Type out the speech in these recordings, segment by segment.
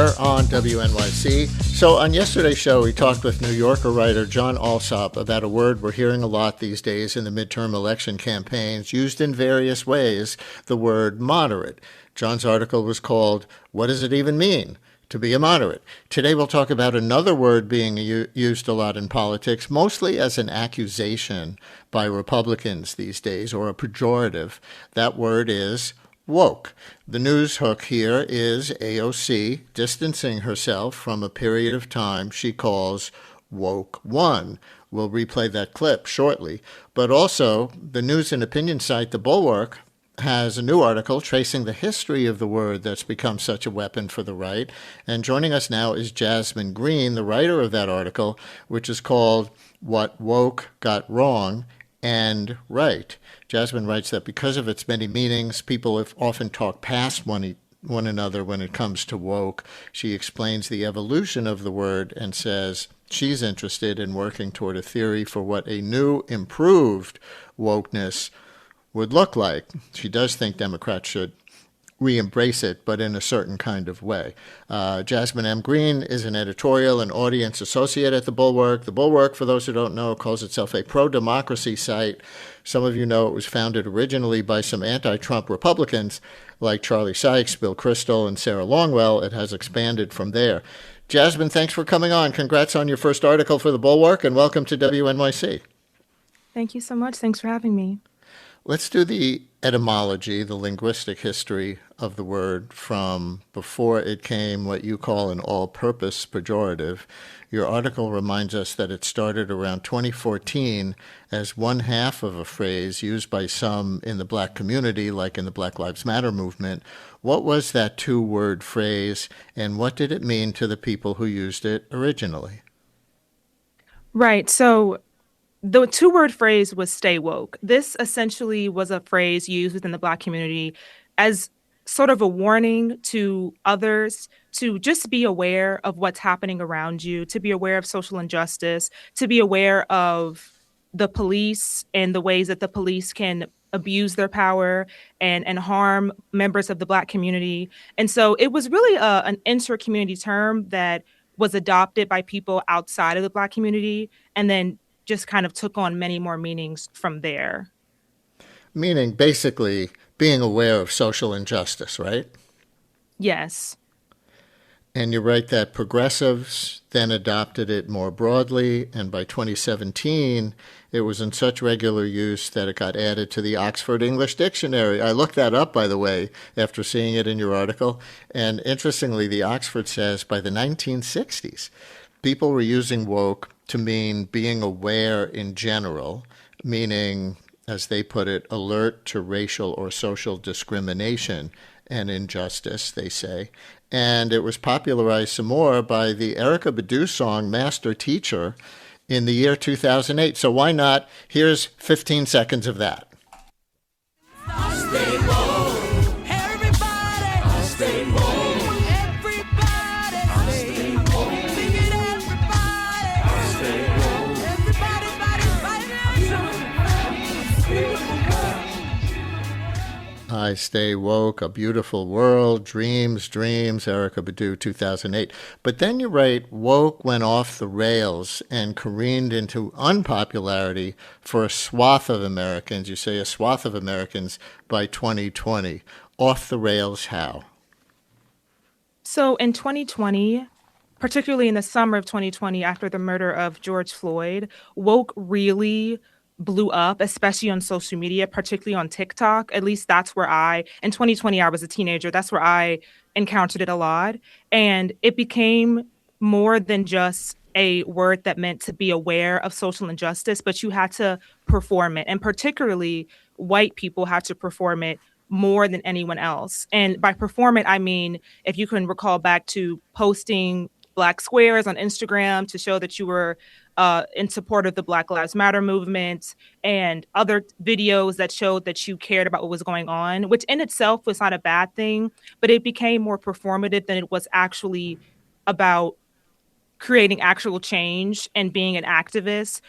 Air on WNYC. So on yesterday's show, we talked with New Yorker writer John Alsop about a word we're hearing a lot these days in the midterm election campaigns, used in various ways, the word moderate. John's article was called, "What Does It Even Mean to Be a Moderate?" Today we'll talk about another word being used a lot in politics, mostly as an accusation by Republicans these days, or a pejorative. That word is woke. The news hook here is AOC distancing herself from a period of time she calls woke one. We'll replay that clip shortly. But also, the news and opinion site, The Bulwark, has a new article tracing the history of the word that's become such a weapon for the right. And joining us now is Jasmine Green, the writer of that article, which is called "What Woke Got Wrong and Right." Jasmine writes that because of its many meanings, people have often talked past one another when it comes to woke. She explains the evolution of the word and says she's interested in working toward a theory for what a new, improved wokeness would look like. She does think Democrats should re-embrace it, but in a certain kind of way. Jasmine M. Green is an editorial and audience associate at The Bulwark. The Bulwark, for those who don't know, calls itself a pro-democracy site. Some of you know it was founded originally by some anti-Trump Republicans like Charlie Sykes, Bill Kristol, and Sarah Longwell. It has expanded from there. Jasmine, thanks for coming on. Congrats on your first article for The Bulwark, and welcome to WNYC. Thank you so much. Thanks for having me. Let's do the etymology, the linguistic history of the word from before it came what you call an all-purpose pejorative. Your article reminds us that it started around 2014 as one half of a phrase used by some in the Black community, like in the Black Lives Matter movement. What was that two-word phrase, and what did it mean to the people who used it originally? Right. So the two-word phrase was "stay woke." This essentially was a phrase used within the Black community as sort of a warning to others to just be aware of what's happening around you, to be aware of social injustice, to be aware of the police and the ways that the police can abuse their power and harm members of the Black community. And so it was really an inter-community term that was adopted by people outside of the Black community and then just kind of took on many more meanings from there. Meaning basically being aware of social injustice, right? Yes. And you write that progressives then adopted it more broadly, and by 2017, it was in such regular use that it got added to the Oxford English Dictionary. I looked that up, by the way, after seeing it in your article. And interestingly, the Oxford says by the 1960s, people were using woke to mean being aware in general, meaning, as they put it, alert to racial or social discrimination and injustice, they say. And it was popularized some more by the Erykah Badu song Master Teacher in the year 2008. So why not? Here's 15 seconds of that. Stay woke. Everybody. Stay woke. I Stay Woke, A Beautiful World, Dreams, Erykah Badu, 2008. But then you write, woke went off the rails and careened into unpopularity for a swath of Americans. You say a swath of Americans by 2020. Off the rails how? So in 2020, particularly in the summer of 2020, after the murder of George Floyd, woke really blew up, especially on social media, particularly on TikTok. At least that's where in 2020, I was a teenager. That's where I encountered it a lot. And it became more than just a word that meant to be aware of social injustice, but you had to perform it. And particularly white people had to perform it more than anyone else. And by perform it, I mean, if you can recall back to posting Black squares on Instagram to show that you were in support of the Black Lives Matter movement, and other videos that showed that you cared about what was going on, which in itself was not a bad thing, but it became more performative than it was actually about creating actual change and being an activist.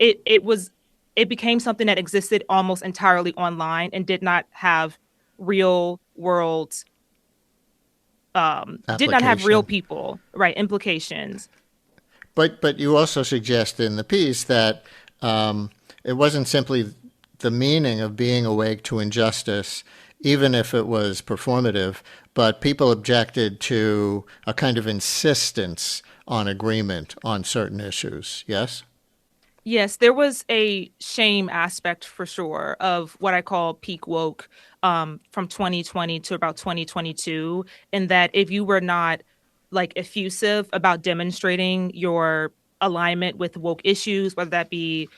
It became something that existed almost entirely online and did not have real world did not have real application. people, right, implications. But you also suggest in the piece that it wasn't simply the meaning of being awake to injustice, even if it was performative, but people objected to a kind of insistence on agreement on certain issues. Yes? Yes, there was a shame aspect for sure of what I call peak woke from 2020 to about 2022, in that if you were not like effusive about demonstrating your alignment with woke issues, whether that be,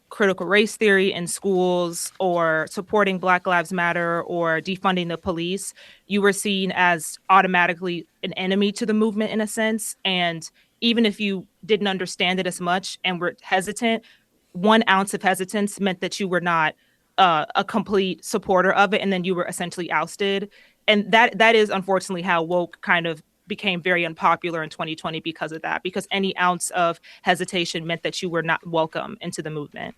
critical race theory in schools or supporting Black Lives Matter or defunding the police, you were seen as automatically an enemy to the movement in a sense. And even if you didn't understand it as much and were hesitant, 1 ounce of hesitance meant that you were not a complete supporter of it, and then you were essentially ousted. And that is unfortunately how woke kind of became very unpopular in 2020 because of that, because any ounce of hesitation meant that you were not welcome into the movement.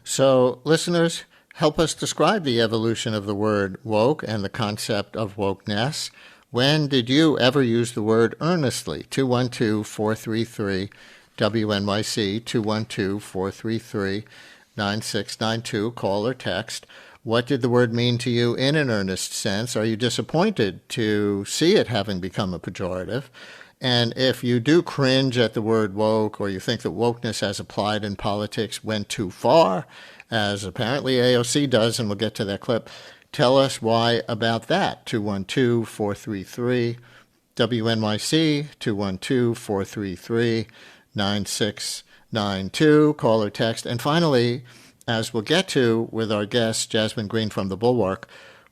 So, listeners, help us describe the evolution of the word woke and the concept of wokeness. When did you ever use the word earnestly? 212-433 WNYC, 212-433-9692, call or text. What did the word mean to you in an earnest sense? Are you disappointed to see it having become a pejorative? And if you do cringe at the word woke, or you think that wokeness as applied in politics went too far, as apparently AOC does, and we'll get to that clip, tell us why about that. 212-433 WNYC, 212-433-9692, call or text. And finally, as we'll get to with our guest, Jasmine Green from the Bulwark,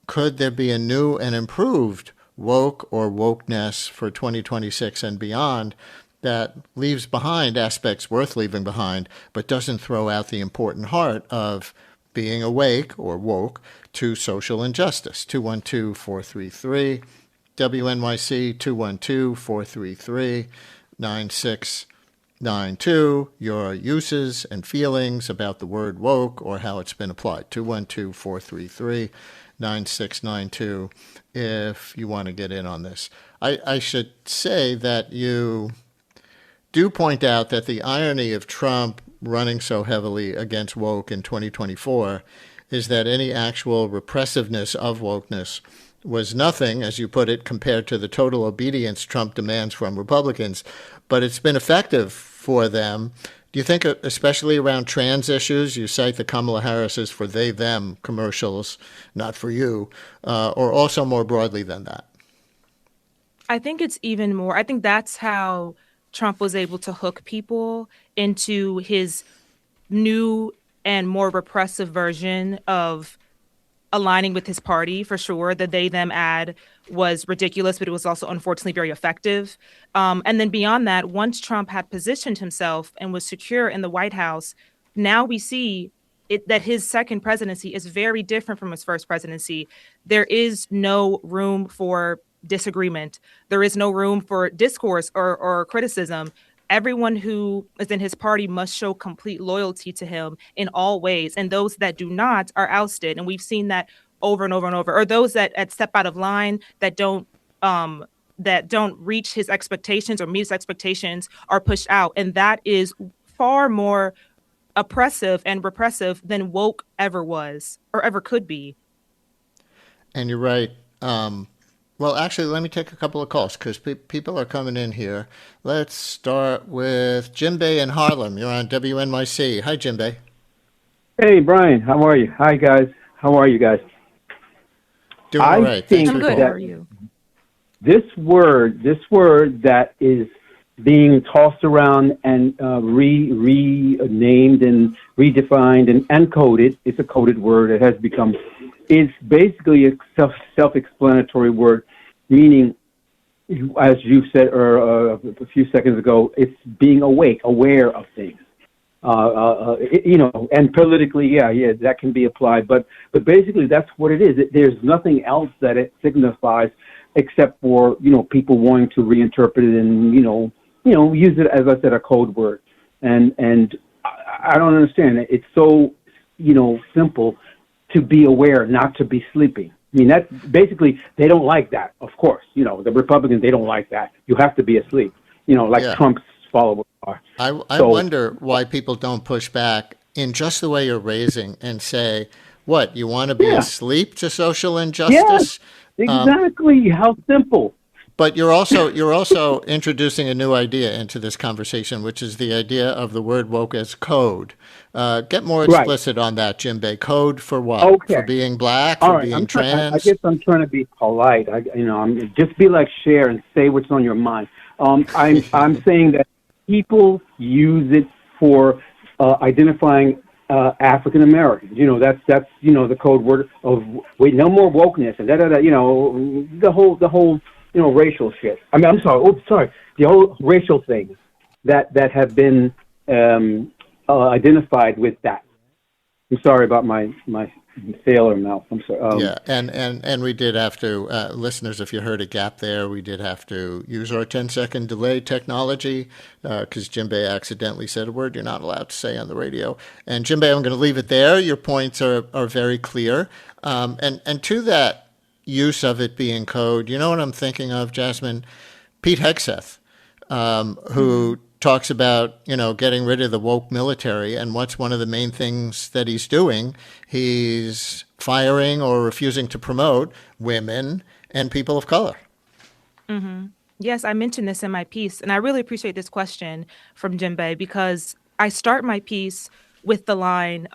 could there be a new and improved woke or wokeness for 2026 and beyond that leaves behind aspects worth leaving behind, but doesn't throw out the important heart of being awake or woke to social injustice? 212-433 WNYC, 212-433-9692. Your uses and feelings about the word woke or how it's been applied. 212-433-9692 if you want to get in on this. I should say that you do point out that the irony of Trump running so heavily against woke in 2024 is that any actual repressiveness of wokeness was nothing, as you put it, compared to the total obedience Trump demands from Republicans. But it's been effective for them. Do you think, especially around trans issues, you cite the Kamala Harris's for they, them commercials, not for you, or also more broadly than that? I think it's even more. I think that's how Trump was able to hook people into his new and more repressive version of aligning with his party, for sure. The they them ad was ridiculous, but it was also unfortunately very effective. And then beyond that, once Trump had positioned himself and was secure in the White House, now we see that his second presidency is very different from his first presidency. There is no room for disagreement. There is no room for discourse or criticism. Everyone who is in his party must show complete loyalty to him in all ways. And those that do not are ousted. And we've seen that over and over and over. Or those that step out of line, that don't reach his expectations or meet his expectations, are pushed out. And that is far more oppressive and repressive than woke ever was or ever could be. And you're right. Well, actually, let me take a couple of calls because people are coming in here. Let's start with Jim Bay in Harlem. You're on WNYC. Hi, Jim Bay. Hey, Brian. How are you? Hi, guys. How are you guys? Doing all right. Thanks for calling. How are you? This word that is being tossed around and renamed and redefined and coded, it's a coded word. It has become, is basically a self-explanatory word, meaning, as you said a few seconds ago, it's being awake, aware of things. And politically, yeah, that can be applied. But basically, that's what it is. There's nothing else that it signifies except for, people wanting to reinterpret it and, use it, as I said, a code word. And I don't understand it. It's so, simple to be aware, not to be sleeping. I mean, that's basically, they don't like that, of course. You know, the Republicans, they don't like that. You have to be asleep, you know, like Trump's followers are. I wonder why people don't push back in just the way you're raising and say, what, you want to be asleep to social injustice? Exactly. How simple. But you're also introducing a new idea into this conversation, which is the idea of the word woke as code. Get more explicit on that, Jinbei. Code for what? Okay. For being black? All for right. being trans? I guess I'm trying to be polite. I'm just be like Cher and say what's on your mind. I'm saying that people use it for identifying African Americans. You know, that's the code word of no more wokeness and the whole racial shit. I mean, I'm sorry. The whole racial things that have been identified with that. I'm sorry about my sailor mouth. I'm sorry. And we did have to, listeners, if you heard a gap there, we did have to use our 10-second delay technology because Jinbei accidentally said a word you're not allowed to say on the radio. And Jinbei, I'm going to leave it there. Your points are very clear. And to that use of it being code, you know what I'm thinking of, Jasmine? Pete Hegseth, who talks about, getting rid of the woke military, and what's one of the main things that he's doing? He's firing or refusing to promote women and people of color. Mm-hmm. Yes, I mentioned this in my piece, and I really appreciate this question from Jinbei because I start my piece with the line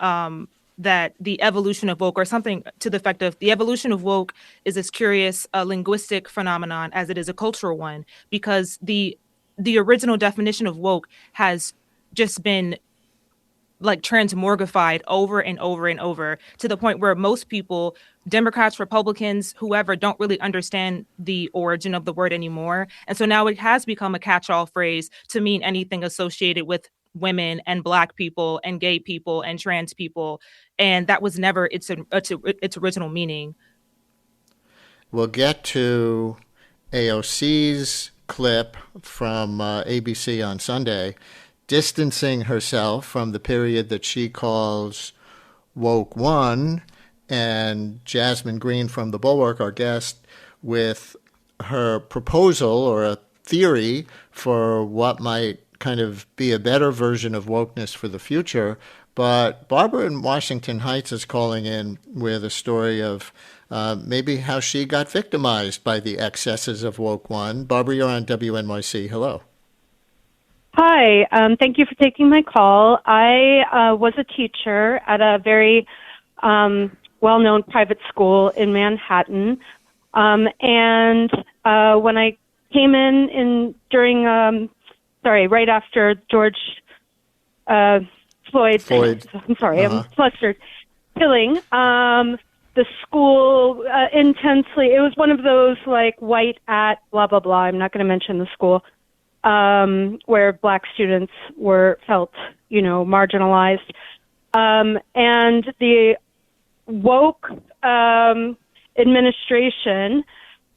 that the evolution of woke, or something to the effect of, the evolution of woke is as curious a linguistic phenomenon as it is a cultural one, because the original definition of woke has just been like transmorgified over and over and over to the point where most people, Democrats, Republicans, whoever, don't really understand the origin of the word anymore. And so now it has become a catch-all phrase to mean anything associated with women and Black people and gay people and trans people. And that was never its original meaning. We'll get to AOC's clip from ABC on Sunday, distancing herself from the period that she calls woke one, and Jasmine Green from the Bulwark, our guest, with her proposal or a theory for what might kind of be a better version of wokeness for the future. But Barbara in Washington Heights is calling in with a story of maybe how she got victimized by the excesses of woke one. Barbara, you're on WNYC. Hello. Hi. Thank you for taking my call. I was a teacher at a very well-known private school in Manhattan. And when I came in during, right after George Floyd. I'm sorry, I'm flustered. Killing. The school intensely. It was one of those like white at blah blah blah. I'm not going to mention the school where Black students felt marginalized, and the woke administration.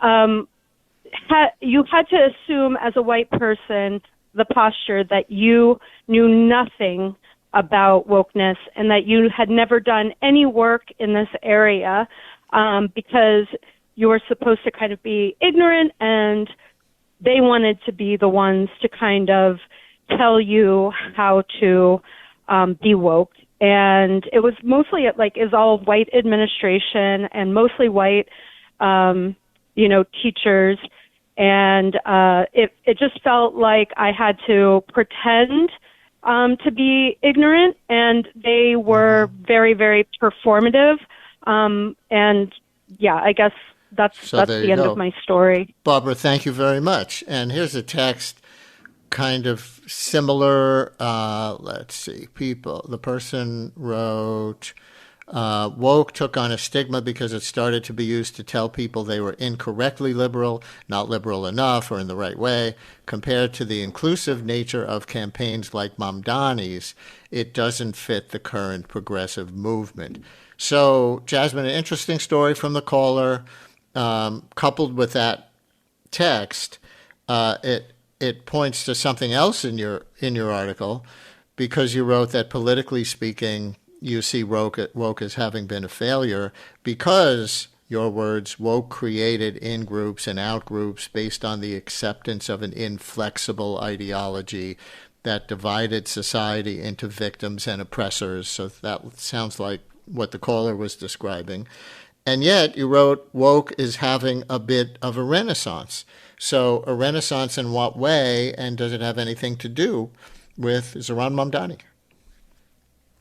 You had to assume as a white person the posture that you knew nothing about wokeness and that you had never done any work in this area because you were supposed to kind of be ignorant, and they wanted to be the ones to kind of tell you how to be woke. And it was mostly is all white administration and mostly white teachers. And it just felt like I had to pretend to be ignorant, and they were very, very performative. And yeah, I guess that's the end of my story. Barbara, thank you very much. And here's a text kind of similar. Let's see, the person wrote, woke took on a stigma because it started to be used to tell people they were incorrectly liberal, not liberal enough or in the right way. Compared to the inclusive nature of campaigns like Mamdani's, it doesn't fit the current progressive movement. So, Jasmine, an interesting story from the caller, coupled with that text, it points to something else in your article, because you wrote that politically speaking, you see woke as having been a failure because your words, woke created in-groups and out-groups based on the acceptance of an inflexible ideology that divided society into victims and oppressors. So that sounds like what the caller was describing. And yet you wrote, woke is having a bit of a renaissance. So a renaissance in what way, and does it have anything to do with Zohran Mamdani?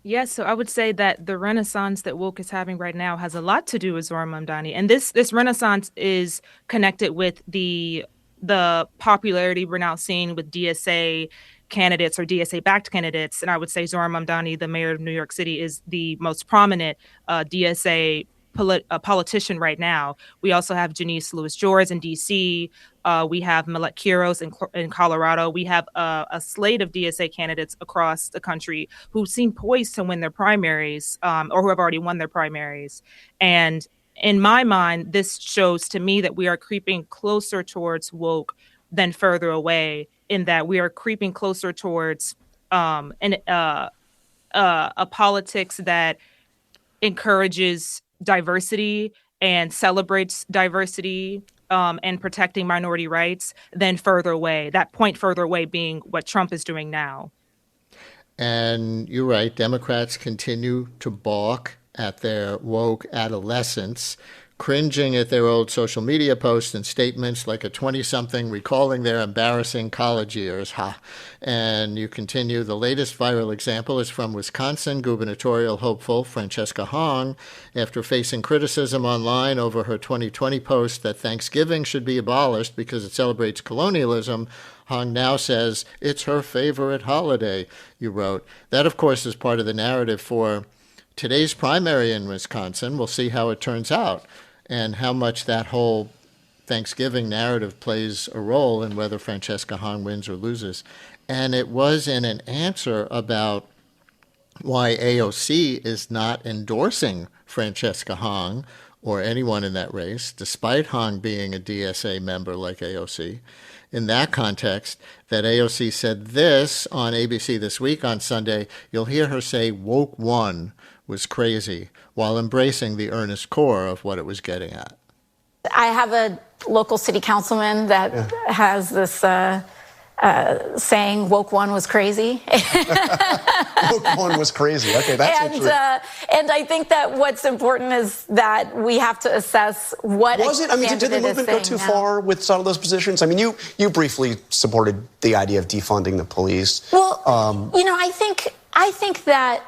Yes, so I would say that the renaissance that woke is having right now has a lot to do with Zohran Mamdani. And this renaissance is connected with the popularity we're now seeing with DSA candidates or DSA-backed candidates. And I would say Zohran Mamdani, the mayor of New York City, is the most prominent DSA politician right now. We also have Janice Lewis-George in D.C. We have Millet Quiros in Colorado. We have a slate of DSA candidates across the country who seem poised to win their primaries or who have already won their primaries. And in my mind, this shows to me that we are creeping closer towards woke than further away, in that we are creeping closer towards a politics that encourages diversity and celebrates diversity and protecting minority rights than further away. That point further away being what Trump is doing now. And you're right, Democrats continue to balk at their woke adolescents, cringing at their old social media posts and statements like a 20-something recalling their embarrassing college years. Ha! And you continue, the latest viral example is from Wisconsin gubernatorial hopeful Francesca Hong. After facing criticism online over her 2020 post that Thanksgiving should be abolished because it celebrates colonialism, Hong now says it's her favorite holiday, you wrote. That, of course, is part of the narrative for today's primary in Wisconsin. We'll see how it turns out and how much that whole Thanksgiving narrative plays a role in whether Francesca Hong wins or loses. And it was in an answer about why AOC is not endorsing Francesca Hong or anyone in that race, despite Hong being a DSA member like AOC. In that context, that AOC said this on ABC This Week on Sunday. You'll hear her say woke one was crazy while embracing the earnest core of what it was getting at. I have a local city councilman that has this saying, woke one was crazy. Woke one was crazy. Okay, that's interesting. And I think that what's important is that we have to assess what was it? I mean, did the movement go too far with some of those positions? I mean, you briefly supported the idea of defunding the police. Well, I think that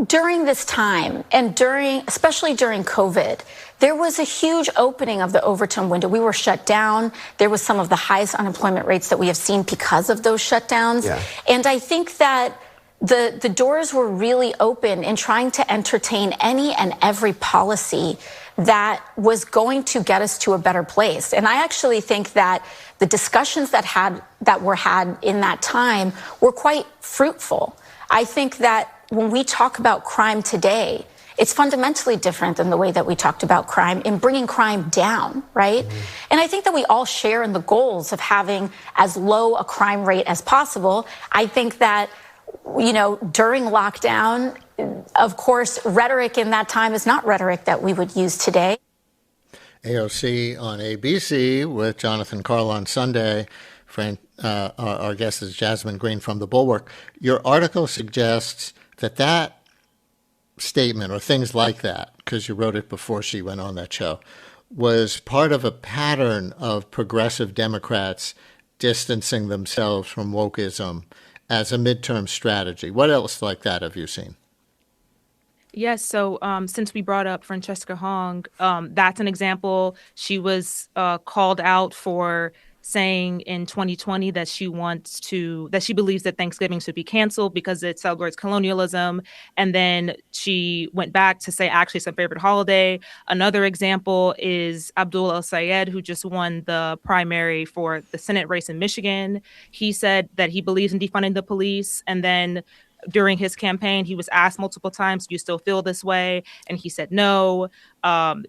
during this time and especially during COVID, there was a huge opening of the Overton window. We were shut down. There was some of the highest unemployment rates that we have seen because of those shutdowns. Yeah. And I think that the doors were really open in trying to entertain any and every policy that was going to get us to a better place. And I actually think that the discussions that were had in that time were quite fruitful. I think that when we talk about crime today, it's fundamentally different than the way that we talked about crime in bringing crime down, right? Mm-hmm. And I think that we all share in the goals of having as low a crime rate as possible. I think that, during lockdown, of course, rhetoric in that time is not rhetoric that we would use today. AOC on ABC with Jonathan Karl on Sunday. Our guest is Jasmine Green from the Bulwark. Your article suggests that statement or things like that, because you wrote it before she went on that show, was part of a pattern of progressive Democrats distancing themselves from wokeism as a midterm strategy. What else like that have you seen? Yes, so since we brought up Francesca Hong, that's an example. She was called out for saying in 2020 that she believes that Thanksgiving should be canceled because it celebrates colonialism. And then she went back to say, actually, it's her favorite holiday. Another example is Abdul El-Sayed, who just won the primary for the Senate race in Michigan. He said that he believes in defunding the police. And then during his campaign, he was asked multiple times, do you still feel this way? And he said no.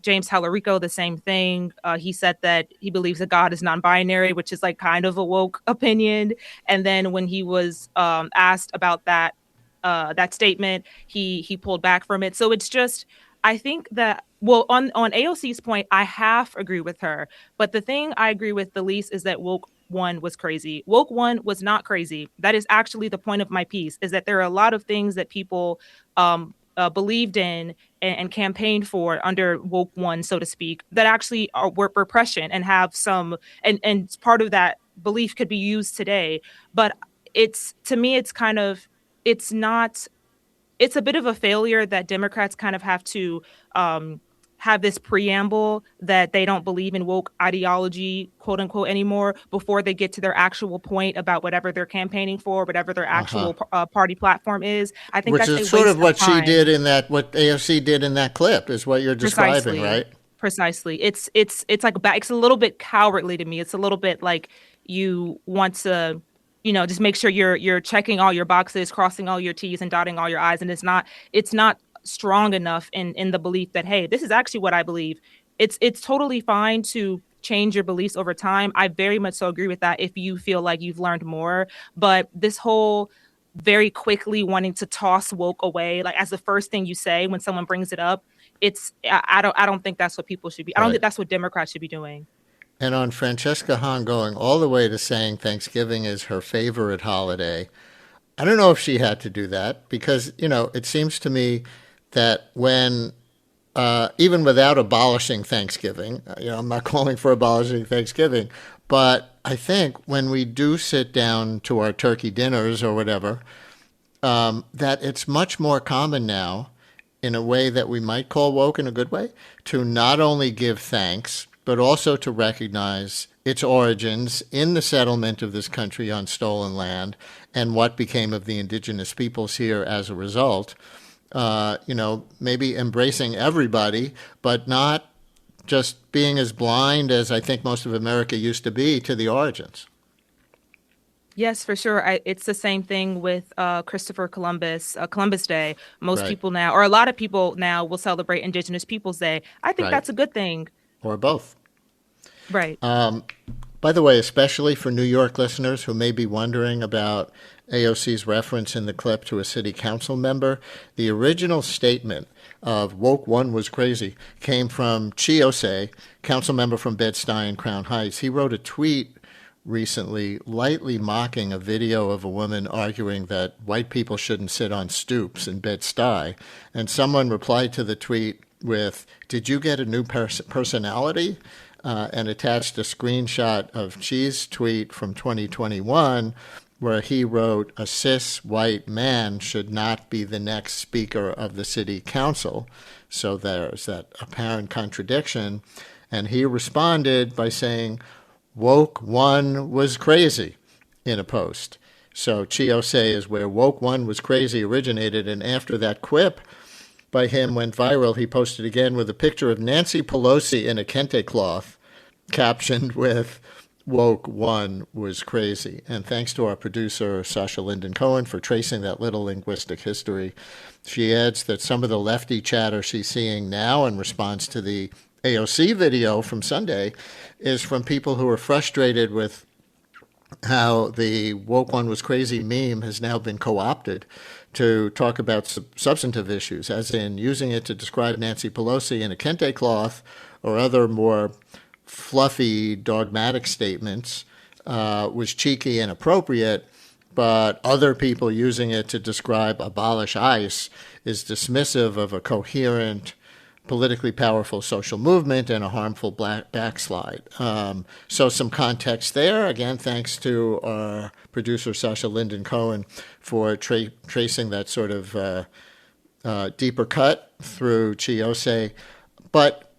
James Tallarico, the same thing. He said that he believes that God is non-binary, which is like kind of a woke opinion. And then when he was asked about that statement, he pulled back from it. So it's just, I think that Well, on AOC's point, I half agree with her. But the thing I agree with the least is that woke one was crazy. Woke one was not crazy. That is actually the point of my piece, is that there are a lot of things that people believed in and campaigned for under woke one, so to speak, that actually were repression and have some, and part of that belief could be used today. But to me, it's not, it's a bit of a failure that Democrats kind of have to have this preamble that they don't believe in woke ideology, quote unquote, anymore before they get to their actual point about whatever they're campaigning for, whatever their actual party platform is. I think Which that's is sort of what she did in that, what AOC did in that clip is what you're describing, right? Precisely. It's like it's a little bit cowardly to me. It's a little bit like you want to, just make sure you're checking all your boxes, crossing all your T's and dotting all your I's, and it's not strong enough in the belief that, hey, this is actually what I believe. It's totally fine to change your beliefs over time. I very much so agree with that if you feel like you've learned more. But this whole very quickly wanting to toss woke away, like as the first thing you say when someone brings it up, I don't think that's what people should be. I don't think that's what Democrats should be doing. And on Francesca Hahn going all the way to saying Thanksgiving is her favorite holiday, I don't know if she had to do that because, it seems to me that when, even without abolishing Thanksgiving, I'm not calling for abolishing Thanksgiving, but I think when we do sit down to our turkey dinners or whatever, that it's much more common now, in a way that we might call woke in a good way, to not only give thanks, but also to recognize its origins in the settlement of this country on stolen land and what became of the indigenous peoples here as a result. Maybe embracing everybody, but not just being as blind as I think most of America used to be to the origins. Yes, for sure. It's the same thing with Christopher Columbus, Columbus Day. Most people now, or a lot of people now, will celebrate Indigenous Peoples Day. I think that's a good thing. Or both. Right. By the way, especially for New York listeners who may be wondering about AOC's reference in the clip to a city council member, the original statement of woke one was crazy came from Chiose, council member from Bed-Stuy and Crown Heights. He wrote a tweet recently lightly mocking a video of a woman arguing that white people shouldn't sit on stoops in Bed-Stuy. And someone replied to the tweet with, "Did you get a new personality?" And attached a screenshot of Chi's tweet from 2021 where he wrote, "A cis white man should not be the next speaker of the city council." So there's that apparent contradiction. And he responded by saying, "Woke one was crazy," in a post. So Chiose is where woke one was crazy originated. And after that quip by him went viral, he posted again with a picture of Nancy Pelosi in a kente cloth, captioned with "Woke one was crazy." And thanks to our producer, Sasha Linden Cohen, for tracing that little linguistic history. She adds that some of the lefty chatter she's seeing now in response to the AOC video from Sunday is from people who are frustrated with how the woke one was crazy meme has now been co-opted to talk about substantive issues, as in using it to describe Nancy Pelosi in a kente cloth or other more fluffy, dogmatic statements was cheeky and appropriate, but other people using it to describe abolish ICE is dismissive of a coherent, politically powerful social movement and a harmful backslide. So some context there. Again, thanks to our producer, Sasha Linden Cohen, for tracing that sort of deeper cut through Chiose. But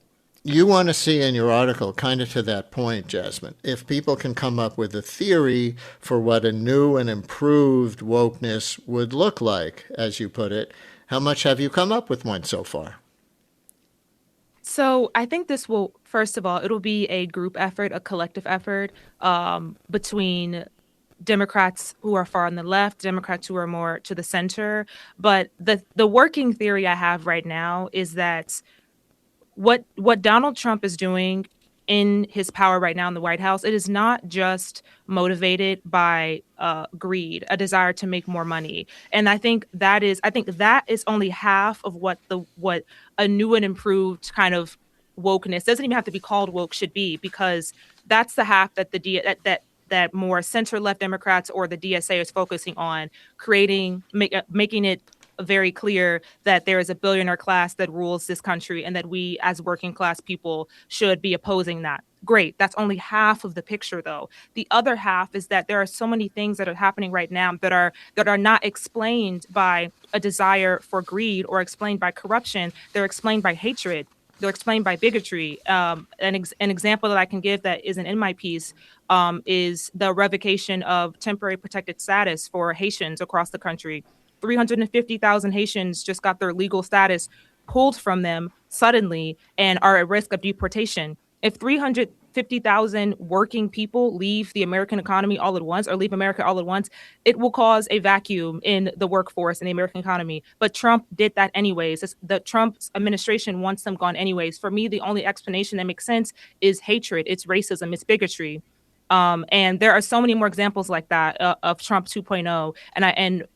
you want to see in your article, kind of to that point, Jasmine, if people can come up with a theory for what a new and improved wokeness would look like, as you put it. How much have you come up with one so far? So I think this will, first of all, it'll be a group effort, a collective effort between Democrats who are far on the left, Democrats who are more to the center. But the working theory I have right now is that what Donald Trump is doing in his power right now in the White House, it is not just motivated by greed, a desire to make more money. And I think that is only half of what a new and improved kind of wokeness, doesn't even have to be called woke, should be, because that's the half that that more center-left Democrats or the DSA is focusing on, making it very clear that there is a billionaire class that rules this country and that we as working class people should be opposing that. Great. That's only half of the picture, though. The other half is that there are so many things that are happening right now that are not explained by a desire for greed or explained by corruption. They're explained by hatred. They're explained by bigotry. An example that I can give that isn't in my piece is the revocation of temporary protected status for Haitians across the country. 350,000 Haitians just got their legal status pulled from them suddenly and are at risk of deportation. If 350,000 working people leave the American economy all at once, or leave America all at once, it will cause a vacuum in the workforce in the American economy. But Trump did that anyways. The Trump's administration wants them gone anyways. For me, the only explanation that makes sense is hatred. It's racism. It's bigotry. And there are so many more examples like that of Trump 2.0.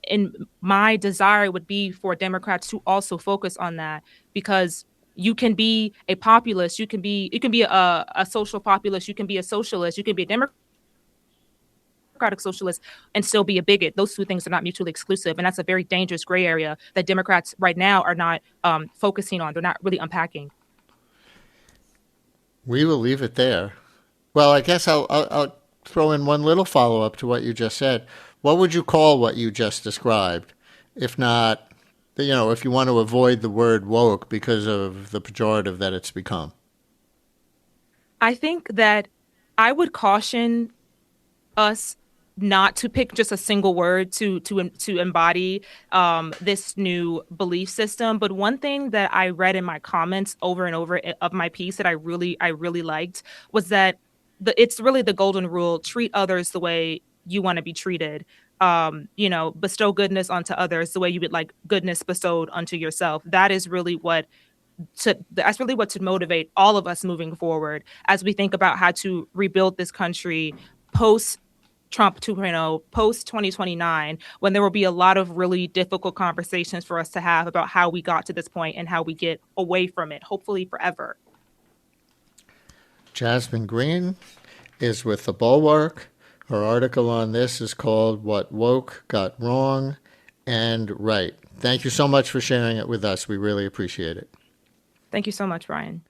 And my desire would be for Democrats to also focus on that, because you can be a populist, you can be a social populist, you can be a socialist, you can be a Democratic socialist and still be a bigot. Those two things are not mutually exclusive. And that's a very dangerous gray area that Democrats right now are not focusing on. They're not really unpacking. We will leave it there. Well, I guess I'll throw in one little follow-up to what you just said. What would you call what you just described, if not, if you want to avoid the word woke because of the pejorative that it's become? I think that I would caution us not to pick just a single word to embody this new belief system. But one thing that I read in my comments over and over of my piece that I really liked was that it's really the golden rule: treat others the way you want to be treated. Bestow goodness onto others the way you would like goodness bestowed unto yourself. That is really what should motivate all of us moving forward as we think about how to rebuild this country post Trump 2.0, post 2029, when there will be a lot of really difficult conversations for us to have about how we got to this point and how we get away from it, hopefully forever. Jasmine Green is with the Bulwark. Her article on this is called "What Woke Got Wrong and Right." Thank you so much for sharing it with us. We really appreciate it. Thank you so much, Brian.